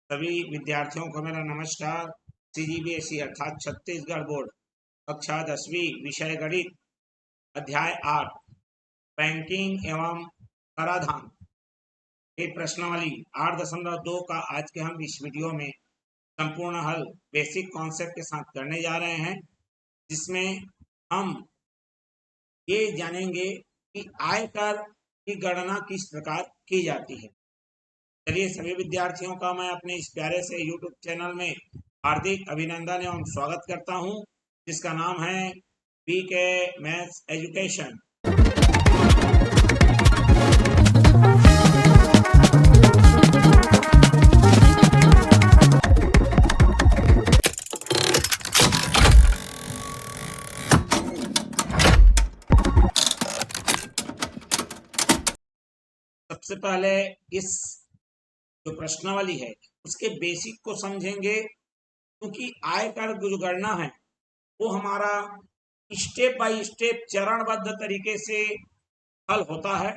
सभी विद्यार्थियों को मेरा नमस्कार। सीजीबीएसई अर्थात छत्तीसगढ़ बोर्ड कक्षा 10वीं विषय गणित अध्याय 8 बैंकिंग एवं कराधान एक प्रश्नावली 8.2 का आज के हम इस वीडियो में संपूर्ण हल बेसिक कॉन्सेप्ट के साथ करने जा रहे हैं, जिसमें हम ये जानेंगे कि आयकर की गणना किस प्रकार की जाती है। चलिए, सभी विद्यार्थियों का मैं अपने इस प्यारे से YouTube चैनल में हार्दिक अभिनंदन एवं स्वागत करता हूं, जिसका नाम है BK मैथ्स एजुकेशन। सबसे पहले इस जो प्रश्नावली है उसके बेसिक को समझेंगे, क्योंकि आयकर जो गणना है वो हमारा स्टेप बाय स्टेप चरणबद्ध तरीके से हल होता है।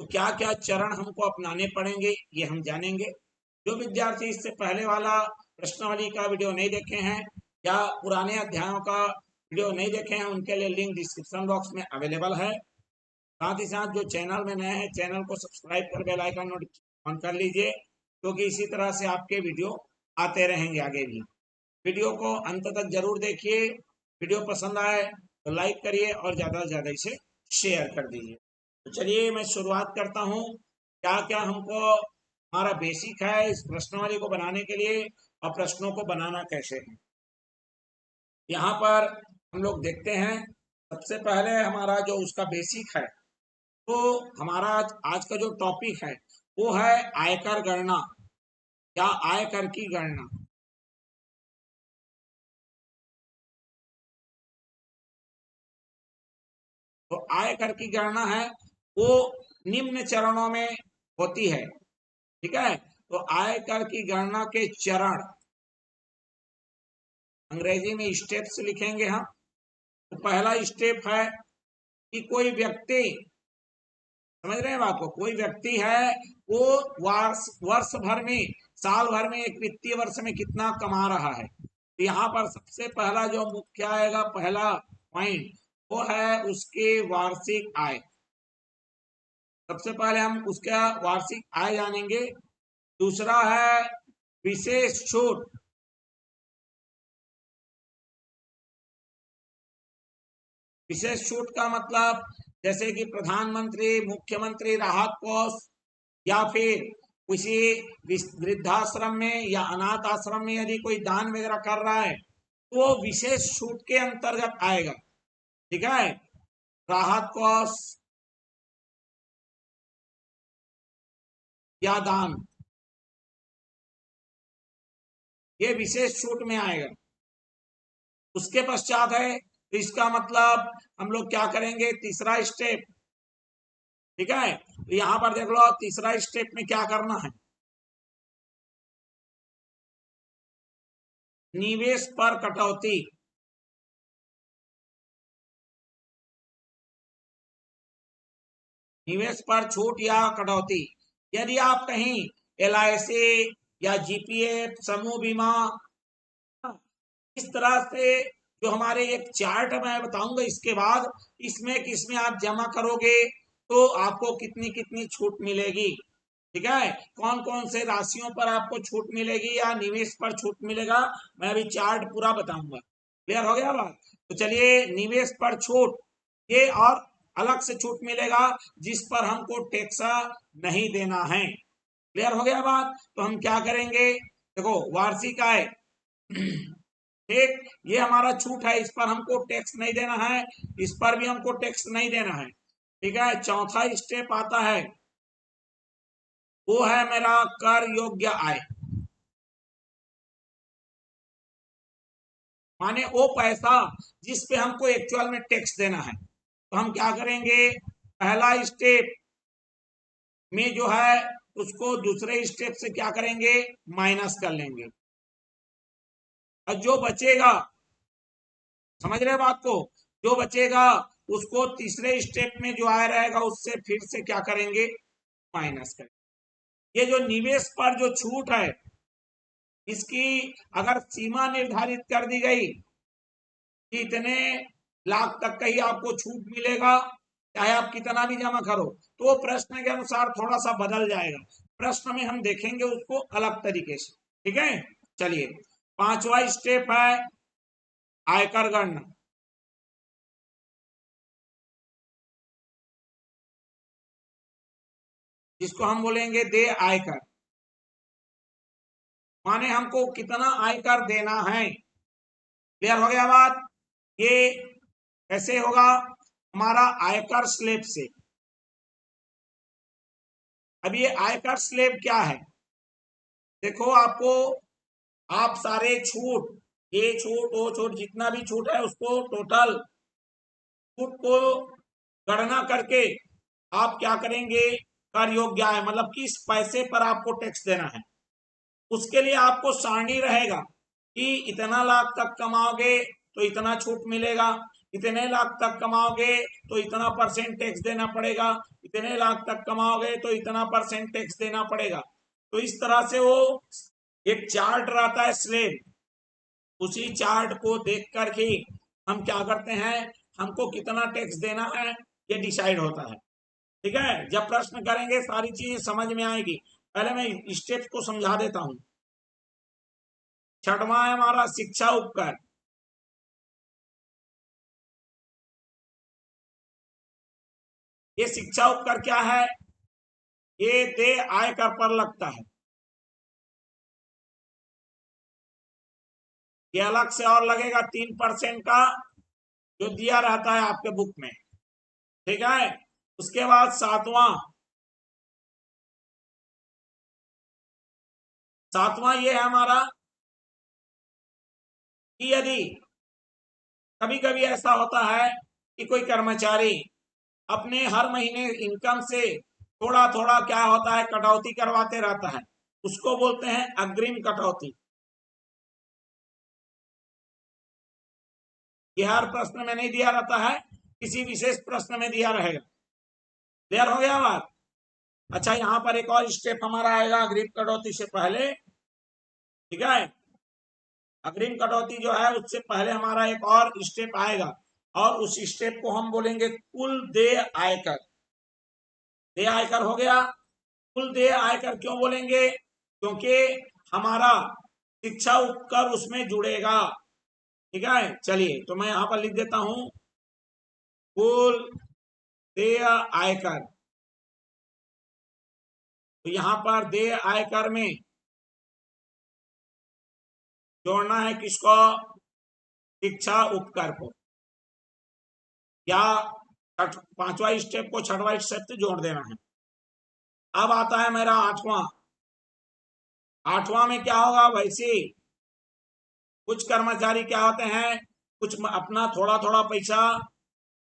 तो क्या क्या चरण हमको अपनाने पड़ेंगे ये हम जानेंगे। जो विद्यार्थी इससे पहले वाला प्रश्नावली का वीडियो नहीं देखे हैं या पुराने अध्यायों का वीडियो नहीं देखे हैं, उनके लिए लिंक डिस्क्रिप्शन बॉक्स में अवेलेबल है। साथ ही साथ जो चैनल में नए हैं, चैनल को सब्सक्राइब कर बेल आइकन नोटिफिकेशन ऑन कर लीजिए, क्योंकि इसी तरह से आपके वीडियो आते रहेंगे आगे भी। वीडियो को अंत तक जरूर देखिए। वीडियो पसंद आए तो लाइक करिए और ज़्यादा से ज़्यादा इसे शेयर कर दीजिए। तो चलिए मैं शुरुआत करता हूँ। क्या क्या हमको हमारा बेसिक है इस प्रश्नावली को बनाने के लिए और प्रश्नों को बनाना कैसे है, यहाँ पर हम लोग देखते हैं। सबसे पहले हमारा जो उसका बेसिक है, तो हमारा आज का जो टॉपिक है वो है आयकर गणना या आयकर की गणना। तो आयकर की गणना है वो निम्न चरणों में होती है, ठीक है। तो आयकर की गणना के चरण अंग्रेजी में स्टेप्स लिखेंगे हम। तो पहला स्टेप है कि कोई व्यक्ति, समझ रहे हैं बात को, कोई व्यक्ति है वो वर्ष भर में, साल भर में, एक वित्तीय वर्ष में कितना कमा रहा है। तो यहाँ पर सबसे पहला जो मुख्य आएगा, पहला पॉइंट, वो है उसकी वार्षिक आय। सबसे पहले हम उसका वार्षिक आय जानेंगे। दूसरा है विशेष छूट। विशेष छूट का मतलब जैसे कि प्रधानमंत्री, मुख्यमंत्री राहत कोष, या फिर किसी वृद्धाश्रम में या अनाथ आश्रम में यदि कोई दान वगैरह कर रहा है तो वो विशेष छूट के अंतर्गत आएगा, ठीक है। राहत कोष या दान, ये विशेष छूट में आएगा। उसके पश्चात है, तो इसका मतलब हम लोग क्या करेंगे, तीसरा स्टेप, ठीक है। तो यहाँ पर देख लो, तीसरा स्टेप में क्या करना है, निवेश पर कटौती। निवेश पर छूट या कटौती। यदि आप कहीं LIC या GPF, समूह बीमा, इस तरह से जो हमारे एक चार्ट मैं बताऊंगा इसके बाद, इसमें किसमें आप जमा करोगे तो आपको कितनी कितनी छूट मिलेगी, ठीक है। कौन कौन से राशियों पर आपको छूट मिलेगी या निवेश पर छूट मिलेगा, मैं अभी चार्ट पूरा बताऊंगा। क्लियर हो गया बात। तो चलिए, निवेश पर छूट, ये और अलग से छूट मिलेगा जिस पर हमको टैक्स नहीं देना है। क्लियर हो गया बात। तो हम क्या करेंगे, देखो, वार्षिक आय, ठीक, ये हमारा छूट है, इस पर हमको टैक्स नहीं देना है, इस पर भी हमको टैक्स नहीं देना है, ठीक है। चौथा स्टेप आता है, वो है मेरा कर योग्य आय, माने वो पैसा जिस पे हमको एक्चुअल में टैक्स देना है। तो हम क्या करेंगे, पहला स्टेप में जो है उसको दूसरे स्टेप से क्या करेंगे, माइनस कर लेंगे, और जो बचेगा, समझ रहे बात को, जो बचेगा उसको तीसरे स्टेप में जो आया रहेगा उससे फिर से क्या करेंगे, माइनस करेंगे। ये जो निवेश पर जो छूट है इसकी अगर सीमा निर्धारित कर दी गई कि इतने लाख तक का ही आपको छूट मिलेगा, चाहे आप कितना भी जमा करो, तो प्रश्न के अनुसार थोड़ा सा बदल जाएगा। प्रश्न में हम देखेंगे उसको अलग तरीके से। ठीक है, चलिए पांचवा स्टेप है आयकर गणना। जिसको हम बोलेंगे दे आयकर, माने हमको कितना आयकर देना है। क्लियर हो गया बात? ये कैसे होगा? हमारा आयकर स्लैब से। अब ये आयकर स्लैब क्या है? देखो, आपको आप सारे छूट, ये छूट वो छूट जितना भी छूट है उसको टोटल छूट को गणना करके आप क्या करेंगे, कर योग्य है, मतलब किस पैसे पर आपको टैक्स देना है। उसके लिए आपको सारणी रहेगा कि इतना लाख तक कमाओगे तो इतना छूट मिलेगा, इतने लाख तक कमाओगे तो इतना परसेंट टैक्स देना पड़ेगा, इतने लाख तक कमाओगे तो इतना परसेंट टैक्स देना पड़ेगा। तो इस तरह से वो एक चार्ट रहता है स्लेब, उसी चार्ट को देख कर के हम क्या करते हैं, हमको कितना टैक्स देना है ये डिसाइड होता है। ठीक है, जब प्रश्न करेंगे सारी चीजें समझ में आएगी। पहले मैं स्टेप्स को समझा देता हूं। छठवां है हमारा शिक्षा उपकर। ये शिक्षा उपकर क्या है? ये देय आयकर पर लगता है। ये अलग से और लगेगा 3% का, जो दिया रहता है आपके बुक में। ठीक है, उसके बाद सातवां ये है हमारा कि यदि कभी कभी ऐसा होता है कि कोई कर्मचारी अपने हर महीने इनकम से थोड़ा थोड़ा क्या होता है कटौती करवाते रहता है, उसको बोलते हैं अग्रिम कटौती। ये हर प्रश्न में नहीं दिया रहता है, किसी विशेष प्रश्न में दिया रहेगा। क्लियर हो गया बात? अच्छा, यहाँ पर एक और स्टेप हमारा आएगा अग्रिम कटौती से पहले। ठीक है, अग्रिम कटौती जो है उससे पहले हमारा एक और स्टेप आएगा, और उस स्टेप को हम बोलेंगे कुल देय आयकर। देय आयकर हो गया। कुल देय आयकर क्यों बोलेंगे? क्योंकि हमारा शिक्षा उपकर उसमें जुड़ेगा। ठीक है, चलिए तो मैं यहां पर लिख देता हूं कुल देय आयकर। तो यहां पर देय आयकर में जोड़ना है किसको? शिक्षा उपकर को, या पांचवा स्टेप को छठवा स्टेप से जोड़ देना है। अब आता है मेरा आठवां। आठवां में क्या होगा? वैसे कुछ कर्मचारी क्या होते हैं, कुछ अपना थोड़ा थोड़ा पैसा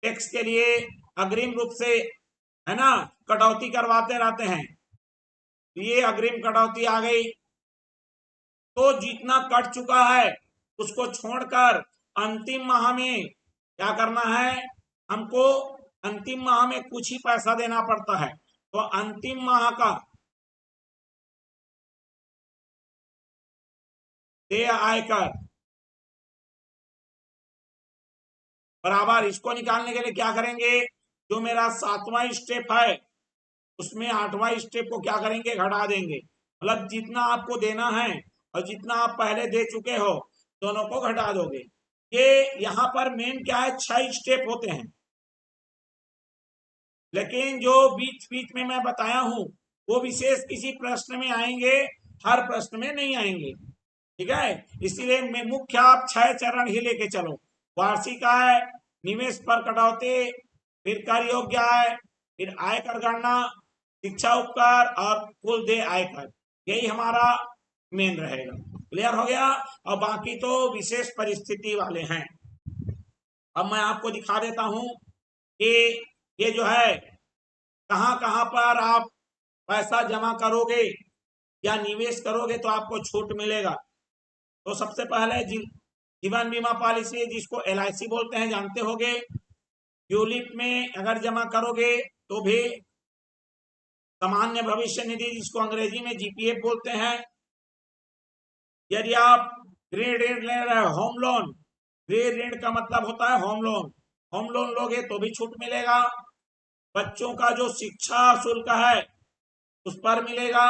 टैक्स के लिए अग्रिम रूप से, है ना, कटौती करवाते रहते हैं। ये अग्रिम कटौती आ गई, तो जितना कट चुका है उसको छोड़कर अंतिम माह में क्या करना है, हमको अंतिम माह में कुछ ही पैसा देना पड़ता है। तो अंतिम माह का देय आयकर बराबर, इसको निकालने के लिए क्या करेंगे, जो मेरा सातवां स्टेप है उसमें आठवां स्टेप को क्या करेंगे, घटा देंगे। मतलब जितना आपको देना है और जितना आप पहले दे चुके हो दोनों को घटा दोगे। ये यहाँ पर मेन क्या है, 6 स्टेप होते हैं, लेकिन जो बीच बीच में मैं बताया हूं वो विशेष किसी प्रश्न में आएंगे, हर प्रश्न में नहीं आएंगे। ठीक है, इसीलिए मैं मुख्य आप 6 चरण ही लेके चलो। वार्षिक आय, निवेश पर कटौती, फिर कर योग्य आय, फिर आयकर गणना, शिक्षा उपकर और कुल देय आयकर। यही हमारा मेन रहेगा। क्लियर हो गया? और बाकी तो विशेष परिस्थिति वाले हैं। अब मैं आपको दिखा देता हूं कि ये जो है कहां कहां पर आप पैसा जमा करोगे या निवेश करोगे तो आपको छूट मिलेगा। तो सबसे पहले जीवन बीमा पॉलिसी, जिसको LIC बोलते हैं, जानते होंगे। यूलिप में अगर जमा करोगे तो भी, सामान्य भविष्य निधि जिसको अंग्रेजी में GPF बोलते हैं, यदि आप गृह ऋण ले रहे हैं, होम लोन, गृह ऋण का मतलब होता है होम लोन, होम लोन लोगे तो भी छूट मिलेगा। बच्चों का जो शिक्षा शुल्क है उस पर मिलेगा।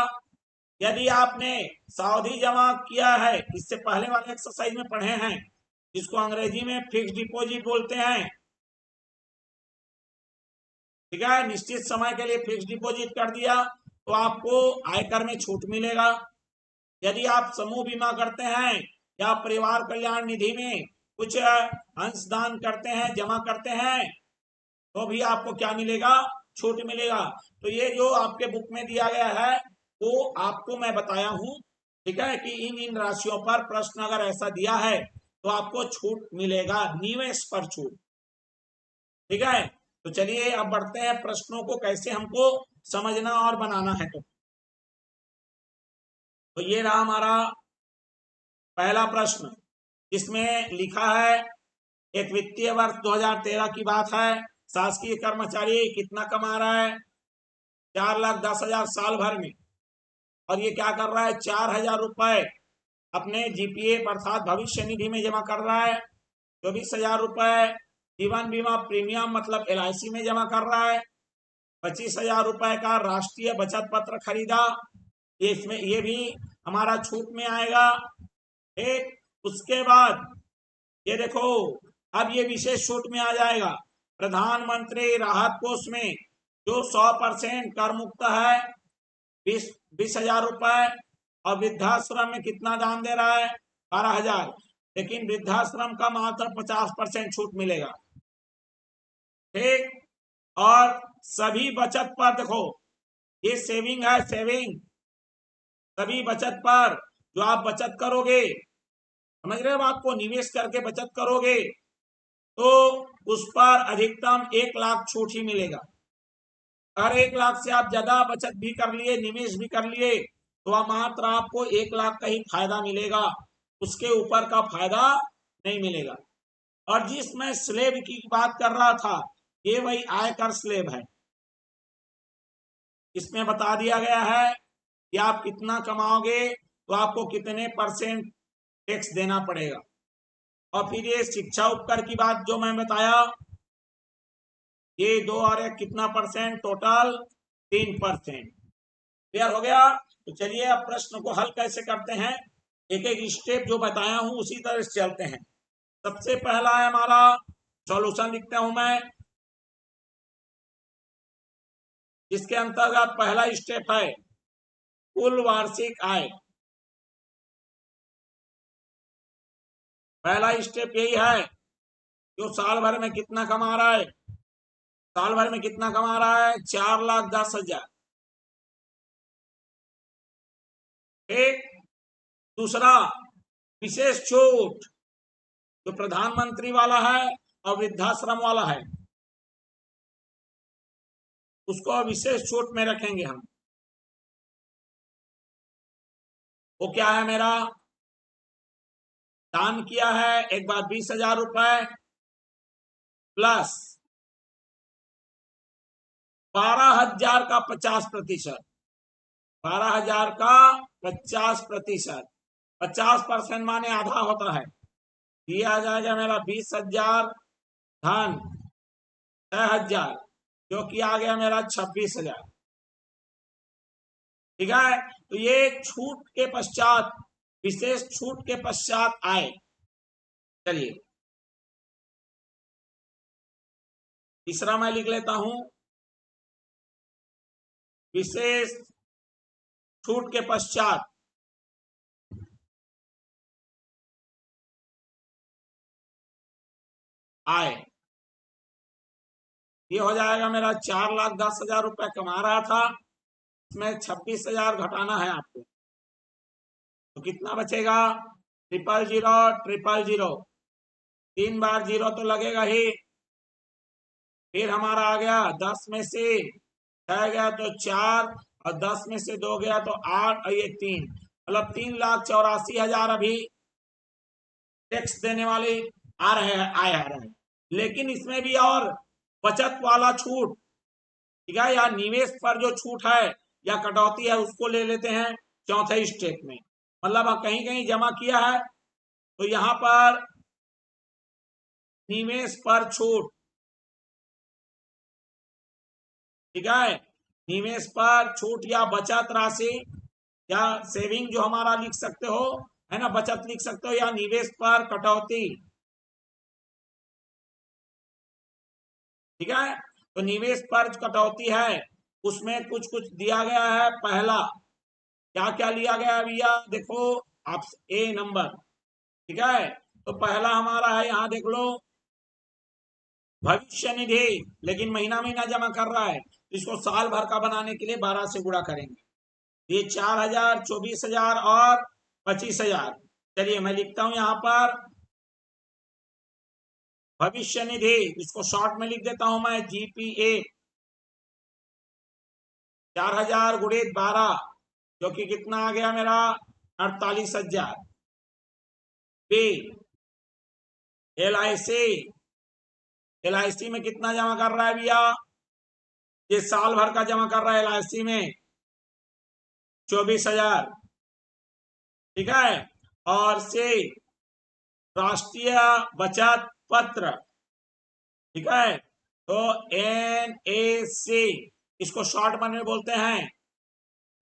यदि आपने सावधि जमा किया है, इससे पहले वाले एक्सरसाइज में पढ़े हैं, जिसको अंग्रेजी में फिक्स डिपॉजिट बोलते हैं, ठीक है, निश्चित समय के लिए फिक्स डिपॉजिट कर दिया तो आपको आयकर में छूट मिलेगा। यदि आप समूह बीमा करते हैं या परिवार कल्याण निधि में कुछ अंशदान करते हैं, जमा करते हैं, तो भी आपको क्या मिलेगा, छूट मिलेगा। तो ये जो आपके बुक में दिया गया है वो आपको मैं बताया हूं, ठीक है, कि इन राशियों पर प्रश्न अगर ऐसा दिया है तो आपको छूट मिलेगा, निवेश पर छूट, ठीक है। तो चलिए अब बढ़ते हैं प्रश्नों को कैसे हमको समझना और बनाना है। तो ये रहा हमारा पहला प्रश्न, इसमें लिखा है एक वित्तीय वर्ष 2013 की बात है, शासकीय कर्मचारी कितना कमा रहा है, 4,10,000 साल भर में, और ये क्या कर रहा है, 4,000 रुपए अपने जीपीए अर्थात भविष्य निधि में जमा कर रहा है, 24,000 रुपए जीवन बीमा प्रीमियम मतलब LIC में जमा कर रहा है, 25,000 रुपए का राष्ट्रीय बचत पत्र खरीदा, इसमें ये भी हमारा छूट में आएगा। एक उसके बाद ये देखो, अब ये विशेष छूट में आ जाएगा, प्रधानमंत्री राहत कोष में जो 100% कर मुक्त है 20,000 रुपए, और वृद्धाश्रम में कितना दान दे रहा है, 12,000, लेकिन वृद्धाश्रम का मात्र 50% छूट मिलेगा, ठीक। और सभी बचत पर देखो, ये सेविंग है, सेविंग, सभी बचत पर जो आप बचत करोगे, समझ रहे हो, आपको निवेश करके बचत करोगे तो उस पर अधिकतम 1,00,000 छूट ही मिलेगा। अगर 1,00,000 से आप ज्यादा बचत भी कर लिए, निवेश भी कर लिए, तो मात्र आपको 1,00,000 का ही फायदा मिलेगा, उसके ऊपर का फायदा नहीं मिलेगा। और जिस मैं स्लेब की बात कर रहा था, ये वही आयकर स्लेब है, इसमें बता दिया गया है कि आप कितना कमाओगे तो आपको कितने % टैक्स देना पड़ेगा। और फिर ये शिक्षा उपकर की बात जो मैं बताया, ये 2 और 1 कितना %, टोटल 3%, क्लियर हो गया। तो चलिए अब प्रश्न को हल कैसे करते हैं, एक एक स्टेप जो बताया हूं उसी तरह से चलते हैं। सबसे पहला है हमारा सॉल्यूशन, लिखता हूं मैं, इसके अंतर्गत पहला स्टेप है कुल वार्षिक आय। पहला स्टेप यही है, जो साल भर में कितना कमा रहा है, साल भर में कितना कमा रहा है, 4,10,000, ठीक। दूसरा विशेष छूट, जो प्रधानमंत्री वाला है और वृद्धाश्रम वाला है, उसको विशेष छूट में रखेंगे हम। वो क्या है, मेरा दान किया है एक बार 20,000 रुपए प्लस 12,000 का 50%, 12,000 का 50%, 50% माने आधा होता है, ये आ जाएगा मेरा 20,000 धन 6,000, जो कि आ गया मेरा 26,000, ठीक है। तो ये छूट के पश्चात, विशेष छूट के पश्चात आए। चलिए तीसरा मैं लिख लेता हूं, विशेष छूट के पश्चात आए, ये हो जाएगा मेरा 4,10,000 रुपए कमा रहा था, इसमें 26,000 घटाना है आपको, तो कितना बचेगा, 0000000, 3 बार 0 तो लगेगा ही। फिर हमारा आ गया 10 में से 6 गया तो 4, और 10 में से 2 गया तो 8, और ये 3, मतलब 3,84,000 अभी टैक्स देने वाले आ रहे हैं, आए आ रहे हैं। लेकिन इसमें भी और बचत वाला छूट, ठीक है, या निवेश पर जो छूट है या कटौती है, उसको ले लेते हैं चौथे स्टेप में। मतलब कहीं कहीं जमा किया है तो यहां पर निवेश पर छूट, ठीक है, निवेश पर छूट या बचत राशि या सेविंग जो हमारा लिख सकते हो, है ना, बचत लिख सकते हो, या निवेश पर कटौती, ठीक है। तो निवेश पर कटौती है, उसमें कुछ कुछ दिया गया है। पहला क्या क्या लिया गया भैया, देखो आप ए नंबर, ठीक है। तो पहला हमारा है, यहां देख लो, भविष्य निधि, लेकिन महीना महीना जमा कर रहा है, इसको साल भर का बनाने के लिए 12 से गुणा करेंगे। ये 4,000, 24,000 और 25,000। चलिए मैं लिखता हूं यहां पर भविष्य निधि, इसको शॉर्ट में लिख देता हूं मैं जीपीए। 4,000 गुणित 12, जो कि कितना आ गया मेरा, 48,000। बी LIC, LIC में कितना जमा कर रहा है भैया, ये साल भर का जमा कर रहा है LIC में 24,000, ठीक है। और से राष्ट्रीय बचत पत्र, ठीक है। तो NAC, इसको शॉर्ट में बोलते हैं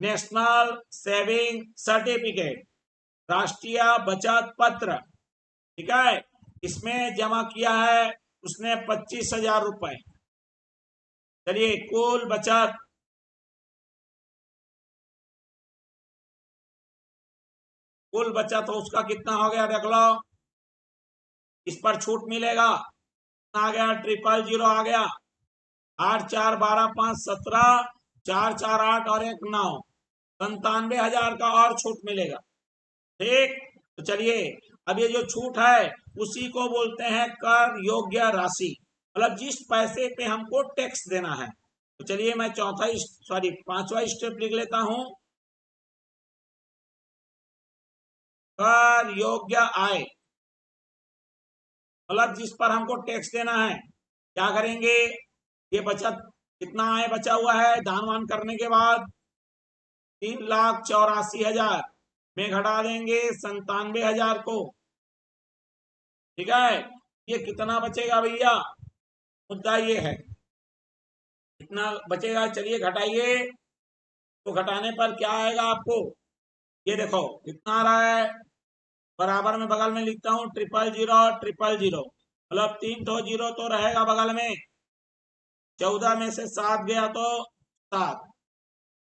नेशनल सेविंग सर्टिफिकेट, राष्ट्रीय बचत पत्र, ठीक है। इसमें जमा किया है उसने 25,000 रुपए। चलिए कुल बचत, कुल बचत हो उसका कितना हो गया देख लो, इस पर छूट मिलेगा, आ गया 000 आ गया, 8 4 12 5 17, 4 4 8 और 1 9, 97,000 का और छूट मिलेगा, ठीक। तो चलिए अब ये जो छूट है उसी को बोलते हैं कर योग्य राशि, मतलब जिस पैसे पे हमको टैक्स देना है। तो चलिए मैं पांचवा स्टेप लिख लेता हूं, कर योग्य आय, मतलब जिस पर हमको टैक्स देना है। क्या करेंगे, ये बचत कितना आय बचा हुआ है दान वान करने के बाद, 3,84,000 में घटा देंगे 97,000 को, ठीक है। ये कितना बचेगा भैया, मुद्दा ये है कितना बचेगा। चलिए घटाइए, तो घटाने पर क्या आएगा आपको, ये देखो कितना आ रहा है, बराबर में बगल में लिखता हूं 000, मतलब 3 तो जीरो तो रहेगा बगल में, 14 में से 7 गया तो 7,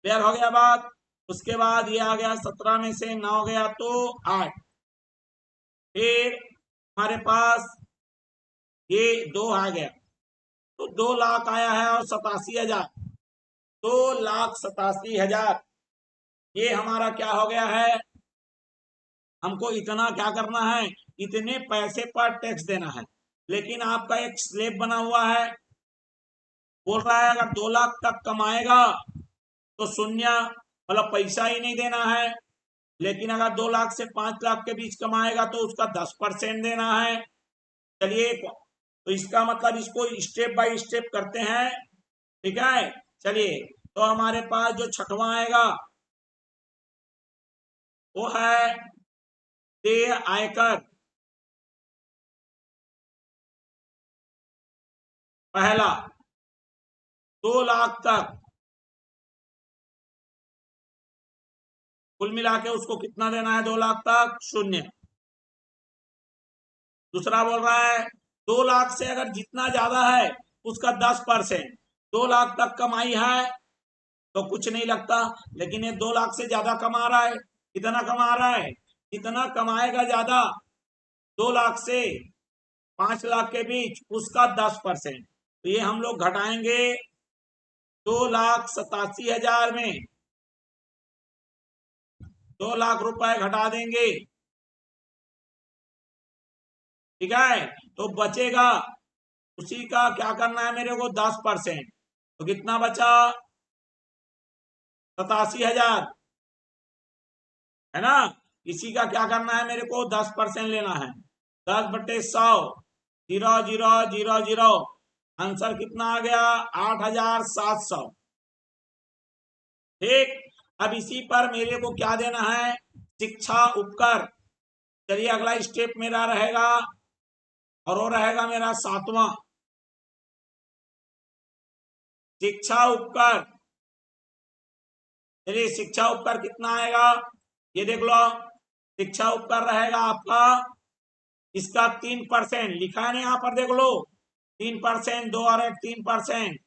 क्लियर हो गया बात। उसके बाद ये आ गया 17 में से 9 गया तो 8, फिर हमारे पास ये 2 आ गया, तो 2 लाख आया है और 87,000, 2,87,000, ये हमारा क्या हो गया है, हमको इतना क्या करना है, इतने पैसे पर टैक्स देना है। लेकिन आपका एक स्लैब बना हुआ है, बोल रहा है अगर 2 लाख तक कमाएगा तो शून्य, मतलब पैसा ही नहीं देना है। लेकिन अगर 2 लाख से 5 लाख के बीच कमाएगा तो उसका 10% देना है। चलिए तो इसका मतलब इसको स्टेप बाय स्टेप करते हैं, ठीक है। चलिए तो हमारे पास जो छठवां आएगा वो है देय आयकर। पहला 2 लाख तक कुल मिला के उसको कितना देना है, 2 लाख तक शून्य। दूसरा बोल रहा है 2 लाख से अगर जितना ज्यादा है उसका 10%, 2 लाख तक कमाई है तो कुछ नहीं लगता। लेकिन ये 2 लाख से ज्यादा कमा रहा है, कितना कमा रहा है, इतना कमाएगा ज्यादा, 2 लाख से 5 लाख के बीच उसका 10%। तो ये हम लोग घटाएंगे 2,87,000 में 2 लाख रुपए घटा देंगे, ठीक है। तो बचेगा उसी का क्या करना है मेरे को, 10%। तो कितना बचा, 87,000, है ना। इसी का क्या करना है मेरे को, 10% लेना है, 10/100, 0,0,0,0, आंसर कितना आ गया, 8,700, ठीक। अब इसी पर मेरे को क्या देना है, शिक्षा उपकर। चलिए अगला स्टेप मेरा रहेगा और वो रहेगा मेरा 7वां, शिक्षा उपकर। चलिए शिक्षा उपकर कितना आएगा, ये देख लो। शिक्षा उपकर रहेगा आपका, इसका 3% लिखा है ना यहाँ पर, देख लो 3%, 2 और 1 3%,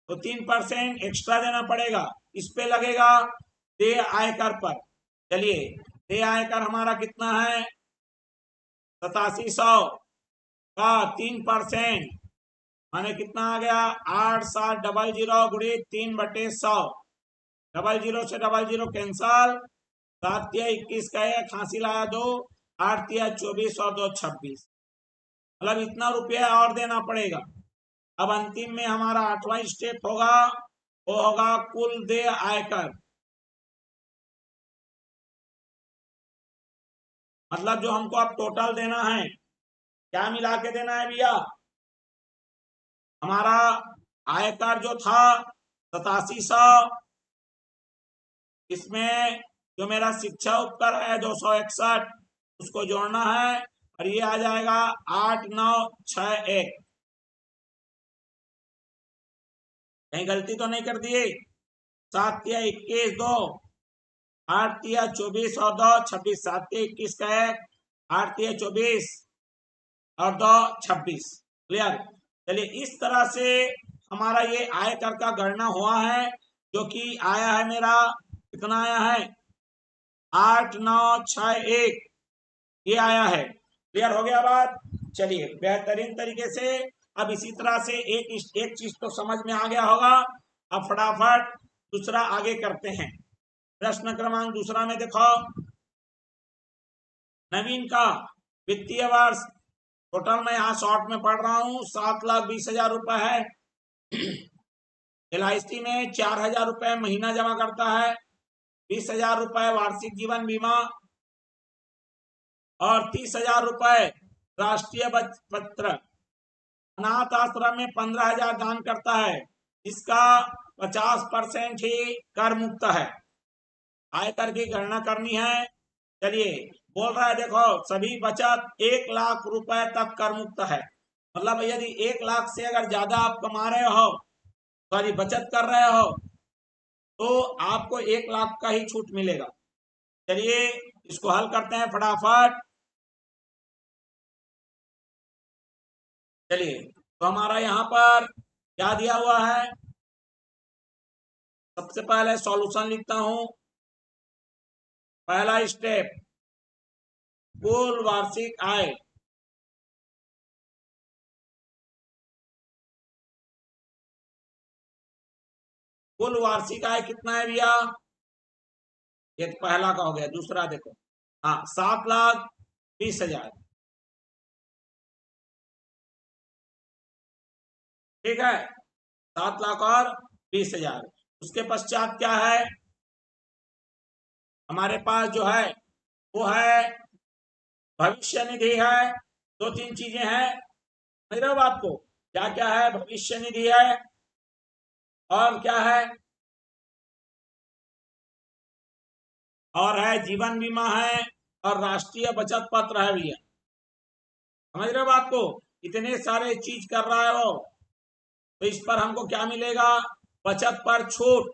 तो 3% एक्स्ट्रा देना पड़ेगा, इस पे लगेगा देय आयकर पर। चलिए देय आयकर हमारा कितना है, 8700 का 3% माने कितना आ गया, 8700 गुणित 3/100, 00 से 00 कैंसल, 7 या 21 का 1, हासिल आया 2, 8 या 24 और 2 26, मतलब इतना रुपया और देना पड़ेगा। अब अंतिम में हमारा 8वां स्टेप होगा, वो होगा कुल देय आयकर, मतलब जो हमको अब टोटल देना है, क्या मिला के देना है भैया, हमारा आयकर जो था 8700, इसमें जो मेरा शिक्षा उपकर है 261, उसको जोड़ना है और ये आ जाएगा 8961। कहीं गलती तो नहीं कर दिए, 7 या 21 2, 8 या 24 और 2 26, 7 या 21 का 1, 8 या 24 और 2 26, क्लियर। चलिए इस तरह से हमारा ये आयकर का गणना हुआ है, जो कि आया है मेरा, कितना आया है, 8961, ये आया है। क्लियर हो गया बात। चलिए बेहतरीन तरीके से, अब इसी तरह से एक चीज तो समझ में आ गया होगा। अब फटाफट दूसरा आगे करते हैं। प्रश्न क्रमांक दूसरा में देखो, नवीन का वित्तीय वर्ष, टोटल मैं यहाँ शॉर्ट में पढ़ रहा हूँ, 7,20,000 रुपए है। LIC में 4,000 रुपए महीना जमा करता है, 20,000 रुपए वार्षिक जीवन बीमा और 30,000 रुपए राष्ट्रीय बचत पत्र। अनाथ आश्रम में 15,000 दान करता है, इसका 50% ही कर मुक्त है। आयकर की गणना करनी है। चलिए बोल रहा है, देखो सभी बचत 1 लाख रुपए तक कर मुक्त है, मतलब यदि 1 लाख से अगर ज्यादा आप कमा रहे हो, सॉरी बचत कर रहे हो, तो आपको 1 लाख का ही छूट मिलेगा। चलिए इसको हल करते हैं फटाफट। चलिए तो हमारा यहाँ पर क्या दिया हुआ है, सबसे पहले सॉल्यूशन लिखता हूं। पहला स्टेप, कुल वार्षिक आय, कुल वार्षिक आय कितना है भैया, ये तो पहला का हो गया। दूसरा देखो, हाँ 7,20,000, ठीक है, 7 लाख और 20,000। उसके पश्चात क्या है हमारे पास, जो है वो है भविष्य निधि है। 2-3 चीजें हैं, समझ रहे हो बात को, क्या क्या है, भविष्य निधि है और क्या है, और है जीवन बीमा है और राष्ट्रीय बचत पत्र है भैया। समझ रहे हो बात को, इतने सारे चीज कर रहा है वो, तो इस पर हमको क्या मिलेगा, बचत पर छूट,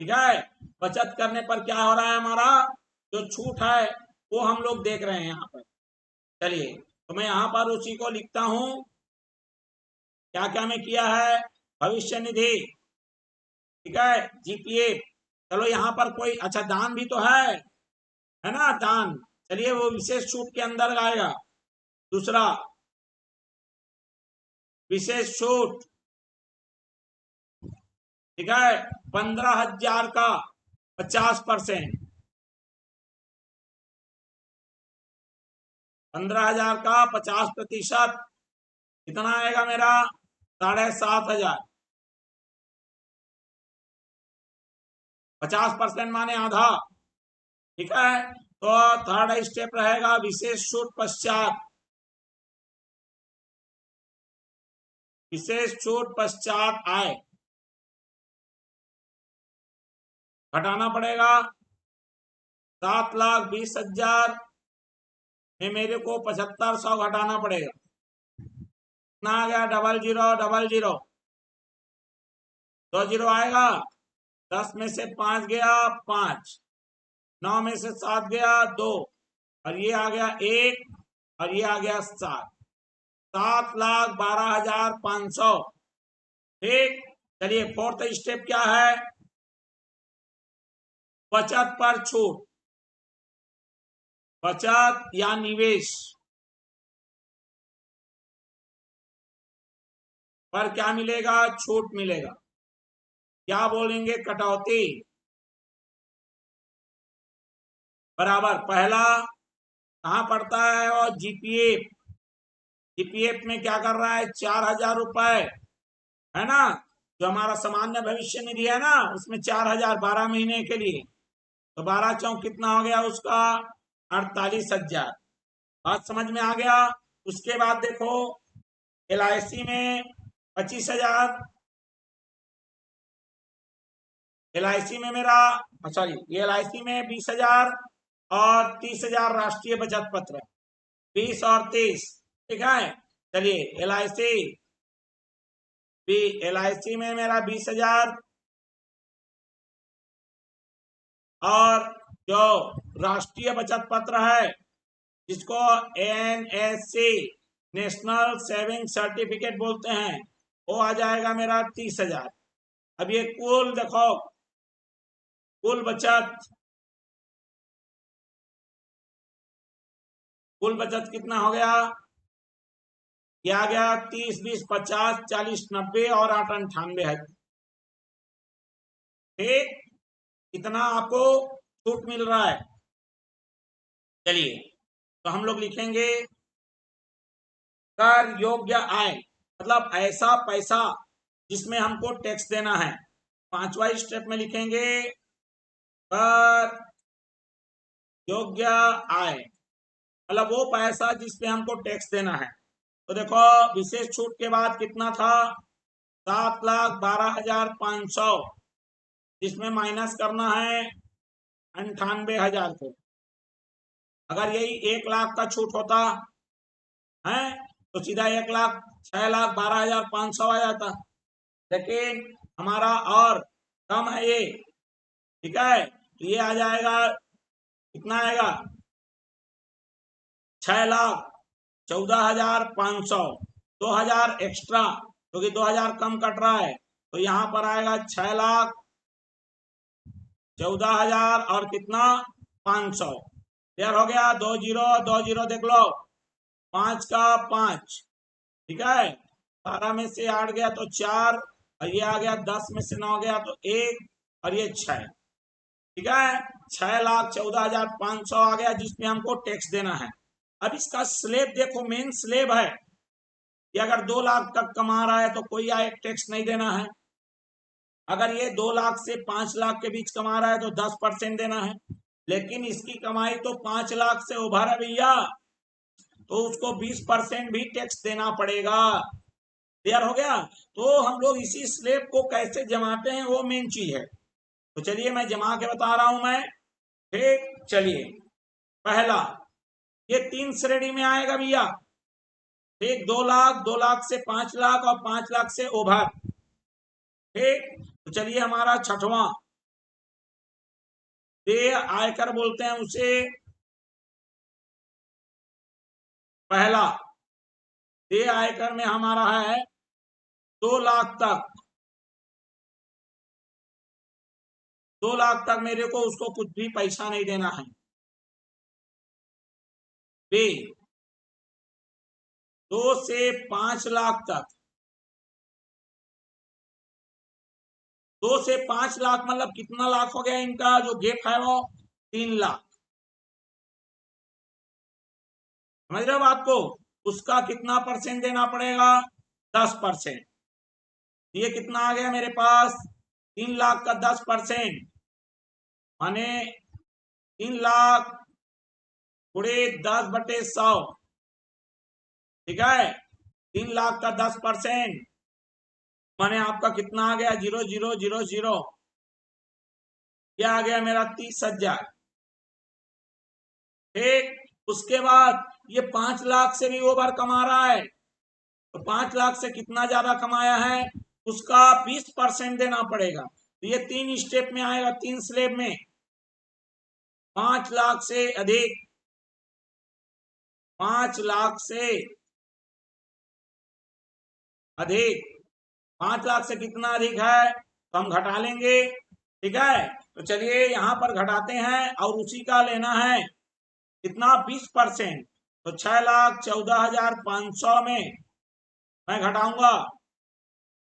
ठीक है। बचत करने पर क्या हो रहा है, हमारा जो छूट है वो हम लोग देख रहे हैं यहाँ पर। चलिए तो मैं यहाँ पर उसी को लिखता हूं, क्या क्या मैं किया है, भविष्य निधि, ठीक है, GPA। चलो यहाँ पर कोई अच्छा दान भी तो है ना, दान, चलिए वो विशेष छूट के अंदर आएगा। दूसरा विशेष छूट, ठीक है, 15,000 का 50%, 15,000 का 50%, कितना आएगा मेरा, 7,500। 50% माने आधा, ठीक है। तो थर्ड स्टेप रहेगा विशेष छूट पश्चात, विशेष छूट पश्चात आय घटाना पड़ेगा, 7,20,000 में मेरे को 7500 घटाना पड़ेगा। कितना आ गया? 0000 2 जीरो आएगा। 10 में से 5 गया 5, 9 में से 7 गया 2, और ये आ गया 1, और ये आ गया 7। 7,12,500। ठीक, चलिए फोर्थ स्टेप क्या है? बचत पर छूट। बचत या निवेश पर क्या मिलेगा? छूट मिलेगा। क्या बोलेंगे? कटौती। बराबर पहला कहां पड़ता है? और जीपीएफ। जीपीएफ में क्या कर रहा है? 4,000 रुपए है ना, जो हमारा सामान्य भविष्य निधि है ना, उसमें 4,000 12 महीने के लिए, तो 12 चौक कितना हो गया उसका? 48,000। बात समझ में आ गया? उसके बाद देखो LIC में 25,000, LIC में मेरा सॉरी LIC में 20,000 और 30,000 राष्ट्रीय बचत पत्र, 20 और 30। ठीक है, चलिए LIC में मेरा 20,000 और जो राष्ट्रीय बचत पत्र है जिसको NSC नेशनल सेविंग सर्टिफिकेट बोलते हैं, वो आ जाएगा मेरा 30,000। अब ये कुल देखो, कुल बचत कितना हो गया? ये आ गया 30, 20, 50, 40, 90 और 8, 98 है। ठीक, कितना आपको छूट मिल रहा है? चलिए तो हम लोग लिखेंगे कर योग्य आय, मतलब ऐसा पैसा जिसमें हमको टैक्स देना है। 5वां स्टेप में लिखेंगे कर योग्य आय, मतलब वो पैसा जिसपे हमको टैक्स देना है। तो देखो विशेष छूट के बाद कितना था? 7,12,500, जिसमें माइनस करना है 98,000 को। अगर यही 1,00,000 का छूट होता है तो सीधा 1,00,000 6,12,500 आ जाता, लेकिन हमारा और कम है ये। ठीक है, तो ये आ जाएगा, कितना आएगा? 6,14,500, 2,000 एक्स्ट्रा, क्योंकि 2,000 कम कट रहा है, तो यहाँ पर आएगा 6,14,000 और कितना? 500। क्लियर हो गया? 2 जीरो 2 जीरो देख लो, 5 का 5। ठीक है, 12 में से 8 गया तो 4, और ये आ गया 10 में से 9 गया तो 1, और ये 6। ठीक है, 6,14,500 आ गया, जिसमें हमको टैक्स देना है। अब इसका स्लेब देखो, मेन स्लेब है कि अगर 2 लाख तक कमा रहा है तो कोई आय टैक्स नहीं देना है। अगर ये 2 लाख से 5 लाख के बीच कमा रहा है तो 10% देना है, लेकिन इसकी कमाई तो 5 लाख से उभर है भैया, तो उसको 20% भी टैक्स देना पड़ेगा। क्लियर हो गया? तो हम लोग इसी स्लेब को कैसे जमाते हैं वो मेन चीज है। तो चलिए मैं जमा के बता रहा हूं मैं। ठीक, चलिए पहला ये 3 श्रेणी में आएगा भैया। ठीक, 2 लाख, 2 लाख से 5 लाख और 5 लाख से ओवर। ठीक, तो चलिए हमारा छठवां देय आयकर बोलते हैं उसे। पहला देय आयकर में हमारा है 2 लाख तक। 2 लाख तक मेरे को उसको कुछ भी पैसा नहीं देना है। बी 2 से 5 लाख तक, 2 से 5 लाख मतलब कितना लाख हो गया? इनका जो गेप है वो 3 लाख। समझ रहे हो बात को? उसका कितना परसेंट देना पड़ेगा? 10%। ये कितना आ गया मेरे पास? 3 लाख का 10%, माने 3 लाख गुणे 10/100। ठीक है, 3 लाख का 10% माने आपका कितना आ गया? 0,000,000। क्या आ गया मेरा? 30,000। ठीक, उसके बाद ये 5 लाख से भी ओवर कमा रहा है, तो 5 लाख से कितना ज्यादा कमाया है उसका 20% देना पड़ेगा। तो ये 3 स्टेप में आएगा, 3 स्लैब में। 5 लाख से अधिक, 5 लाख से अधिक, 5 लाख से कितना अधिक है तो हम घटा लेंगे। ठीक है, तो चलिए यहां पर घटाते हैं और उसी का लेना है कितना, 20%। तो 6,14,500 में मैं घटाऊंगा।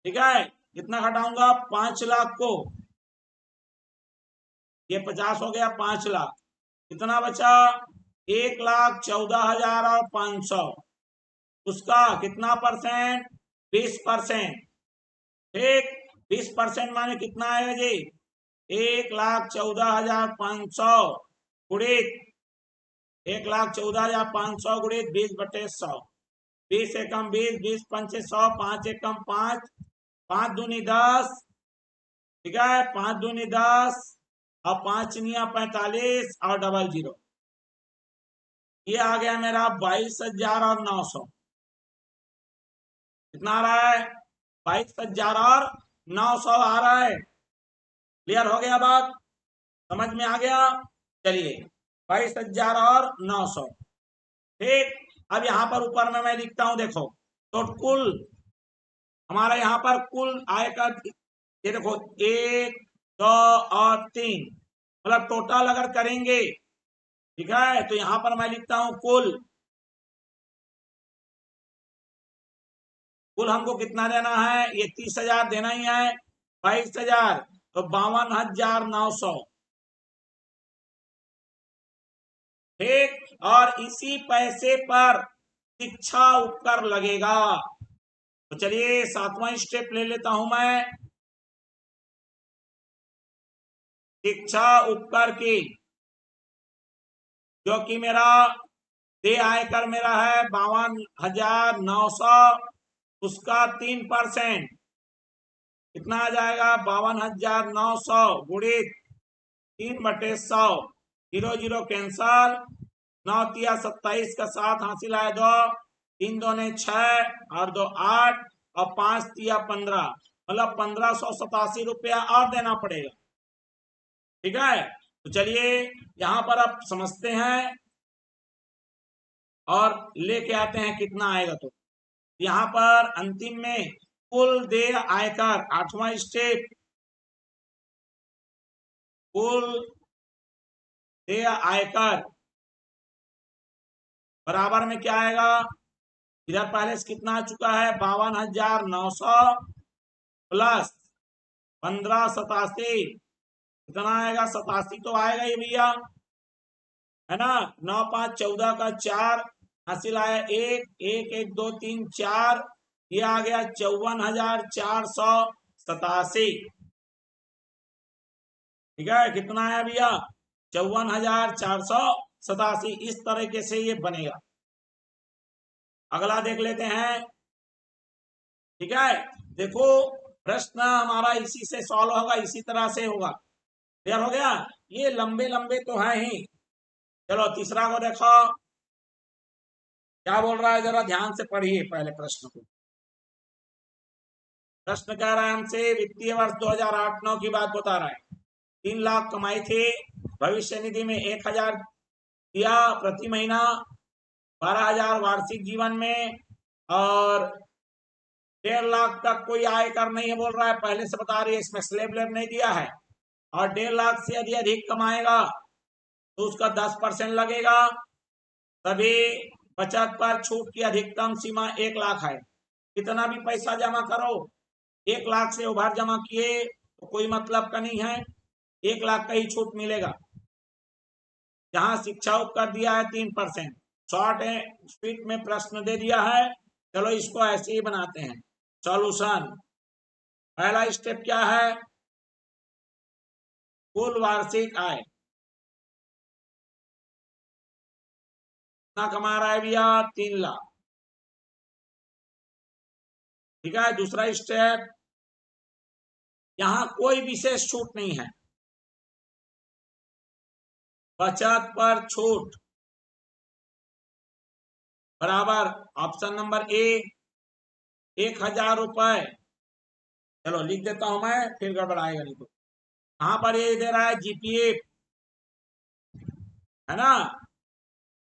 ठीक है, कितना घटाऊंगा, 5 लाख को, ये 50 हो गया, 5 लाख, कितना बचा, 1,14,500, उसका कितना परसेंट, 20%। ठीक, 20% माने कितना आएगा जी, 1,14,500 गुणित 1,14,500 गुणित 20/100, 20 एकम 20, 20 पंचे 100, 5 एकम 5, 5 दूनी 10। ठीक है, 5 दूनी 10 और 5 निया 45 और डबल 0, ये आ गया मेरा 22,900। कितना आ रहा है, 22,900 आ रहा है। क्लियर हो गया बात, समझ में आ गया। चलिए 22,900। ठीक, अब यहां पर ऊपर में मैं लिखता हूं, देखो तो कुल हमारा यहाँ पर कुल आयकर, ये देखो 1, 2 और 3, मतलब टोटल अगर करेंगे, ठीक है, तो यहां पर मैं लिखता हूं कुल हमको कितना देना है, ये 30,000 देना ही है, 22,000 तो 52,900। ठीक, और इसी पैसे पर शिक्षा उपकर लगेगा। तो चलिए 7वां स्टेप ले लेता हूं मैं, शिक्षा उपकर की, जो कि मेरा दे आयकर मेरा है 52,900, उसका 3% कितना आ जाएगा, 52,900 गुणित 3/100, 0 0 कैंसल, 9 तिया 27 का 7 हासिल आए 2, 3 दूने 6 और 2 8 और 5 तिया 15, मतलब 1,587 रुपया और देना पड़ेगा। ठीक है, तो चलिए यहां पर अब समझते हैं और लेके आते हैं कितना आएगा। तो यहां पर अंतिम में कुल देय आयकर, 8वां स्टेप, कुल देय आयकर बराबर में क्या आएगा, इधर पहले से कितना आ चुका है, 52,900 प्लस 1587, कितना आएगा, 87 तो आएगा ये भैया, है ना। 9 5 14 का 4 हासिल आया 1 1 1 2 3 4, ये आ गया 54,487। ठीक है, कितना आया भैया, 54,487। इस तरीके से ये बनेगा। अगला देख लेते हैं। ठीक है, देखो प्रश्न हमारा इसी से सॉल्व होगा, इसी तरह से होगा। क्लियर हो गया, ये लंबे लंबे तो है ही। चलो तीसरा को देखो क्या बोल रहा है, जरा ध्यान से पढ़िए पहले प्रश्न को। प्रश्न कह रहा है हमसे, वित्तीय वर्ष 2008-9 की बात बता रहा है। 3 लाख कमाई थी, भविष्य निधि में 1,000 दिया प्रति महीना, 12,000 वार्षिक जीवन में, और 1.5 लाख तक कोई आयकर नहीं है बोल रहा है, पहले से बता रही है, इसमें स्लैब नहीं दिया है। और 1.5 लाख से यदि अधिक कमाएगा तो उसका 10% लगेगा। तभी बचत पर छूट की अधिकतम सीमा 1 लाख है। कितना भी पैसा जमा करो, 1 लाख से उधार जमा किए तो कोई मतलब का नहीं है, 1 लाख का ही छूट मिलेगा। जहां शिक्षा उपकर दिया है 3%, शॉर्ट है स्पीड में प्रश्न दे दिया है। चलो इसको ऐसे ही बनाते हैं। सॉल्यूशन, पहला स्टेप क्या है, कुल वार्षिक आय कितना कमा रहा है भैया, 3 लाख। ठीक है, दूसरा स्टेप, यहां कोई विशेष छूट नहीं है, बचत पर छूट बराबर ऑप्शन नंबर ए 1,000 रुपए। चलो लिख देता हूं मैं, फिर गड़बड़ आएगा नहीं तो। यहाँ पर ये दे रहा है जीपीए, है ना,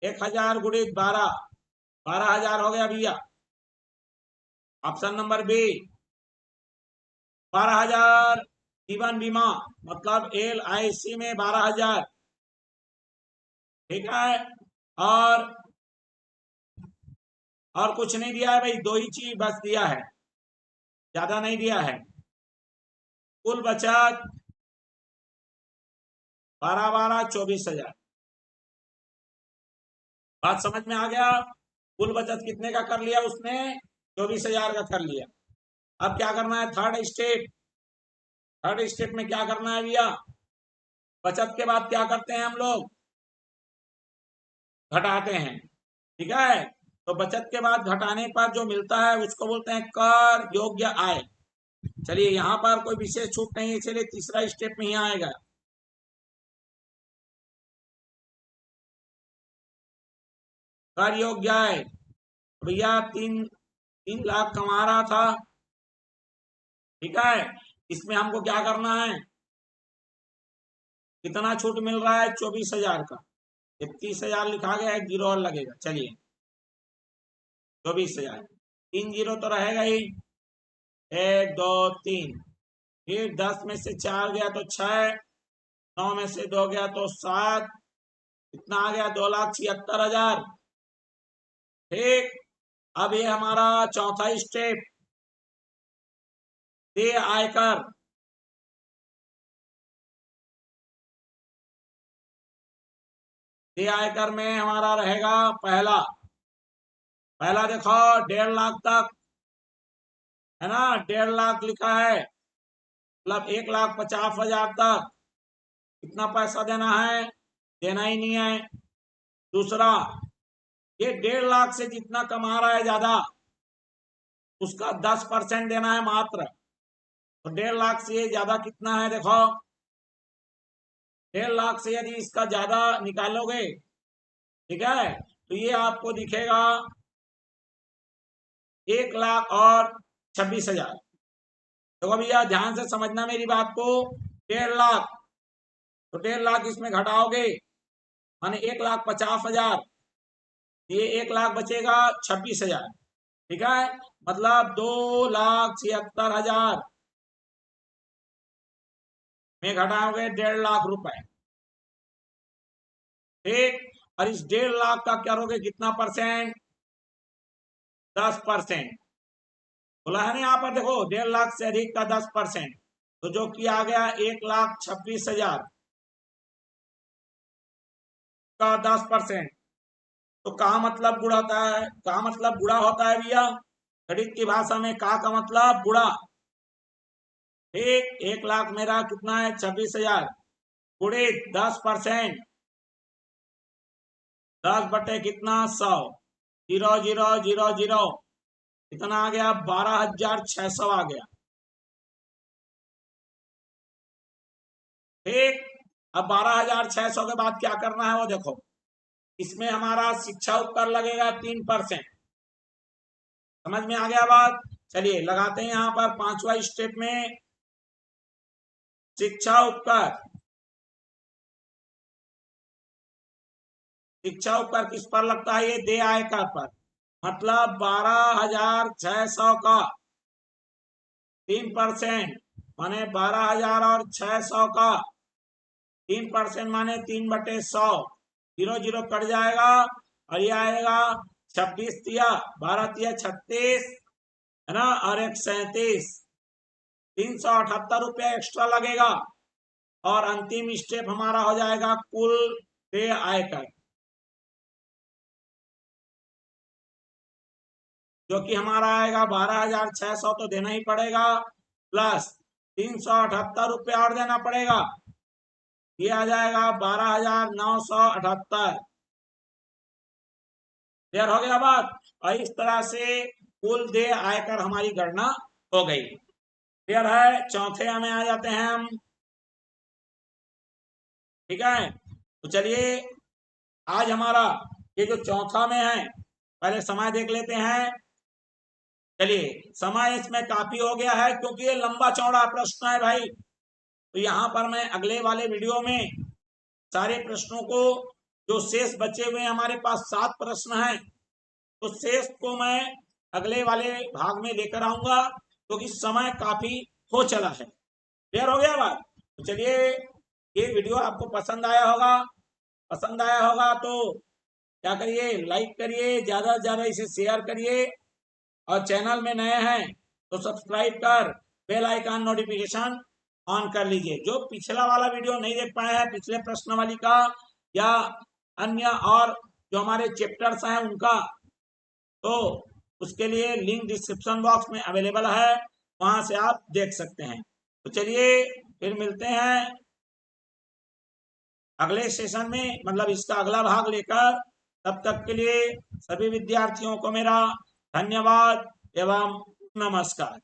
1,000 गुणित 12,000 हो गया भैया। ऑप्शन नंबर बी 12,000 जीवन बीमा, मतलब LIC में 12,000। ठीक है, और कुछ नहीं दिया है भाई, दो ही चीज बस दिया है, ज्यादा नहीं दिया है। कुल बचत 12 24,000। बात समझ में आ गया? कुल बचत कितने का कर लिया उसने? 24,000 का कर लिया। अब क्या करना है? थर्ड स्टेप में क्या करना है भैया? बचत के बाद क्या करते हैं हम लोग? घटाते हैं। ठीक है, तो बचत के बाद घटाने पर जो मिलता है उसको बोलते हैं कर योग्य आय। चलिए यहाँ पर कोई विशेष छूट नहीं है, चलिए तीसरा स्टेप में ही आएगा। कर योग्य आय, भैया 3 लाख कमा रहा था। ठीक है, इसमें हमको क्या करना है? कितना छूट मिल रहा है? 24,000 का। 31,000 लिखा गया है, जीरो और लगेगा। चलिए 24,000, 3 जीरो तो रहेगा ही, 1 2 3, फिर 10 में से 4 गया तो 6, 9 में से 2 गया तो 7, कितना आ गया? 2,76,000। ठीक, अब ये हमारा चौथा स्टेप, दे आयकर। दे आयकर में हमारा रहेगा पहला देखो 1.5 लाख तक, है ना, 1.5 लाख लिखा है, मतलब 1,50,000 तक कितना पैसा देना है? देना ही नहीं है। दूसरा, ये 1.5 लाख से जितना कमा रहा है ज्यादा, उसका 10% देना है मात्र। तो 1.5 लाख से ज्यादा कितना है? देखो 1.5 लाख से यदि इसका ज्यादा निकालोगे, ठीक है, तो ये आपको दिखेगा 1,26,000। देखो भैया ध्यान से समझना मेरी बात को, 1.5 लाख, तो 1.5 लाख इसमें घटाओगे माने 1,50,000, ये 1 लाख बचेगा 26,000। ठीक है, मतलब 2,76,000 में घटाओगे 1.5 लाख रुपए। ठीक, और इस 1.5 लाख का करोगे कितना परसेंट? 10%। बोला है ना यहाँ पर, देखो 1.5 लाख से अधिक का 10%, तो जो कि आ गया 1,26,000 का 10%। तो का मतलब गुड़ा होता है? का मतलब गुड़ा होता है भैया गणित की भाषा में, का मतलब गुड़ा। ठीक, 1 लाख मेरा कितना है? 26,000 गुड़े 10%, 10 बटे कितना? 100, 0 0 0 0, कितना आ गया? 12,600 आ गया। ठीक, अब 12,600 के बाद क्या करना है वो देखो, इसमें हमारा शिक्षा उपकर लगेगा 3%। समझ में आ गया बात? चलिए लगाते हैं यहाँ पर पांचवा स्टेप में शिक्षा उपकर। शिक्षा उपकर किस पर लगता है? ये दे आयकर पर, मतलब 12,600 का 3% माने 12,000 और 600 का 3% माने 3/100, 0 0 कट जाएगा और ये आएगा 26 तिया 12 तिया 36, है ना, और 1 37, 378 रुपया एक्स्ट्रा लगेगा। और अंतिम स्टेप हमारा हो जाएगा कुल देय आयकर, जो कि हमारा आएगा 12,600 तो देना ही पड़ेगा, प्लस 378 रुपया और देना पड़ेगा, ये आ जाएगा 12,978। क्लियर हो गया बात? और इस तरह से कुल देय आयकर हमारी गणना हो गई। क्लियर है? चौथे में आ जाते हैं हम। ठीक है, तो चलिए आज हमारा ये जो चौथा में है पहले समय देख लेते हैं। चलिए, समय इसमें काफी हो गया है क्योंकि ये लंबा चौड़ा प्रश्न है भाई। तो यहाँ पर मैं अगले वाले वीडियो में सारे प्रश्नों को, जो शेष बचे हुए हमारे पास 7 प्रश्न हैं, तो शेष को मैं अगले वाले भाग में लेकर आऊंगा क्योंकि समय काफी हो चला है। क्लियर हो गया बात? तो चलिए, ये वीडियो आपको पसंद आया होगा। पसंद आया होगा तो क्या करिए, लाइक करिए, ज्यादा से ज्यादा इसे शेयर करिए, और चैनल में नए हैं तो सब्सक्राइब कर बेल आइकन नोटिफिकेशन ऑन कर लीजिए। जो पिछला वाला वीडियो नहीं देख पाए हैं, पिछले प्रश्नावली का या अन्य और जो हमारे चैप्टर्स हैं उनका, तो उसके लिए लिंक डिस्क्रिप्शन बॉक्स में अवेलेबल है, वहां से आप देख सकते हैं। तो चलिए, फिर मिलते हैं अगले सेशन में, मतलब इसका अगला भाग लेकर। तब तक के लिए सभी विद्यार्थियों को मेरा धन्यवाद एवं नमस्कार।